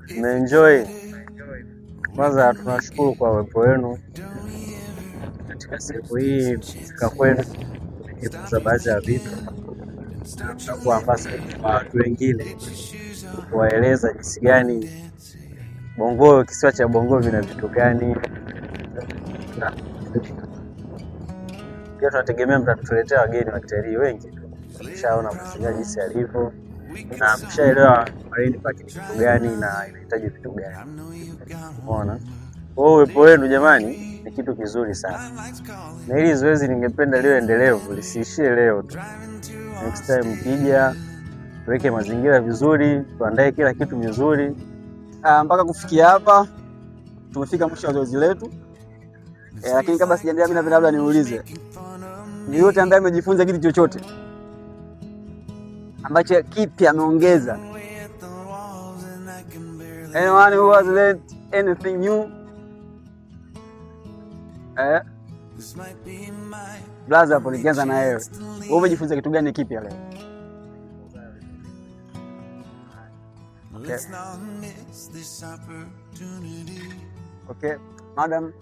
Tumeenjoy. Kwanza tunashukuru kwa uwepo wenu katika siku hii, kufika kwenu kujifunza baadhi ya vitu na kuambasa kwa watu wengine, kuwaeleza jinsi gani Bongo, kisiwa cha Bongo vina vitu gani. Pia tunategemea mtatuletea wageni watalii wengi. Tumeshaona mazingira jinsi yalivyo na mshaelewa Marine Park ni kitu gani na inahitaji vitu gani. Umeona? Kwa uwepo wenu jamani ni kitu kizuri sana. Na hili zoezi ningependa liwe endelevu, lisiishie leo tu. Next time mkija, tuweke mazingira vizuri, tuandae kila kitu vizuri. Mpaka kufikia hapa tumefika mwisho wa zoezi letu. Lakini kabla sijaendelea mimi labda niulize, ni yote ambaye amejifunza kitu chochote ambacho kipi ameongeza? Anyone who has learned anything new? Blaza hapo nikianza na wewe. Wewe umejifunza kitu gani kipi leo? Okay, madam.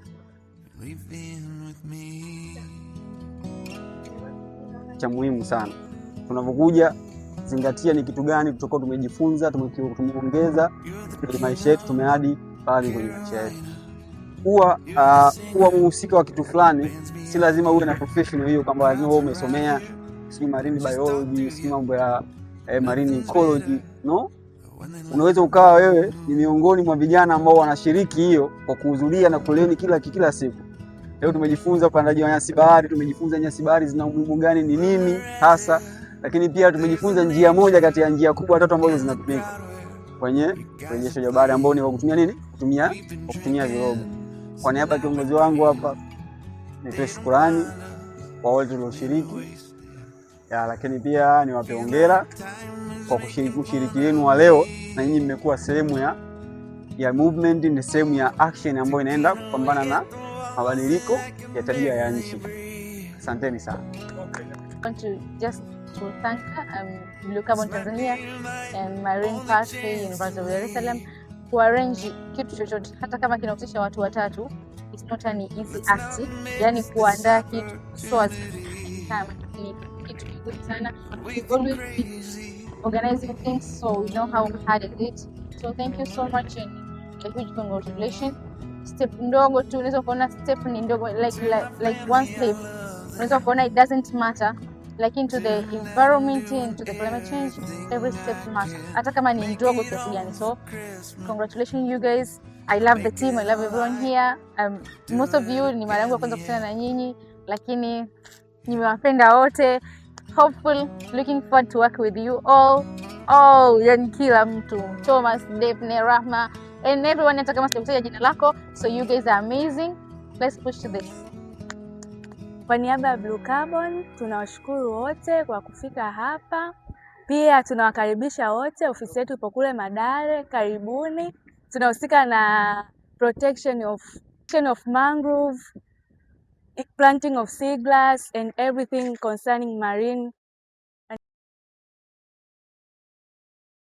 Cha muhimu sana tunapokuja, zingatia ni kitu gani tutakuwa tumejifunza, tumeongeza kwenye maisha yetu, tumeadi pale kwenye maisha yetu. Kuwa mhusika wa kitu fulani si lazima uwe na professional hiyo, kwamba lazima wewe umesomea si marine biology, si mambo ya marine ecology, no. Unaweza ukawa wewe ni miongoni mwa vijana ambao wanashiriki hiyo kwa kuhudhuria na kuleni kila siku. Leo tumejifunza upandaji wa nyasi bahari, tumejifunza nyasi bahari zina umuhimu gani, ni nini hasa, lakini pia tumejifunza njia moja kati ya njia kubwa tatu ambazo zinatumika kwenye urejesho wa bahari, ambao ni kwa kutumia nini? Kutumia virobo. Kwa niaba ya kiongozi wangu hapa nitoe shukrani kwa wote walioshiriki, lakini pia niwape hongera kwa ushiriki wenu wa leo, na nyinyi mmekuwa sehemu ya movement, ni sehemu ya action ambayo inaenda kupambana na mabadiliko ya tabia ya nchi. Asanteni sana. I want to thank Blue Carbon Tanzania and Marine Park University of Dar es Salaam ku arrange kitu chochote, hata kama kinahusisha watu watatu. It's not an easy act, yani kuandaa kitu so kama kitu kigumu sana. We always organizing things, so we know how hard it is. So thank you so much and a huge congratulations. Step ndogo tu, unaweza kuona step ni ndogo, like one step. Unaweza kuona it doesn't matter, like into the environment and to the climate change, every step matters, hata kama ni ndogo kiasi gani. So congratulations you guys. I love the team, I love everyone here. Most of you ni mara yangu ya kwanza kukutana na nyinyi, lakini nimewapenda wote. Hopeful, looking forward to work with you all, yani kila mtu, Thomas, Daphne, Rahma and everyone, hata kama sijakutaja jina lako. So you guys are amazing. Let's push to this. Kwa niaba ya Blue Carbon tunawashukuru wote kwa kufika hapa. Pia tunawakaribisha wote, ofisi yetu ipo kule Madare, karibuni. Tunahusika na protection of mangrove, planting of sea glass and everything concerning marine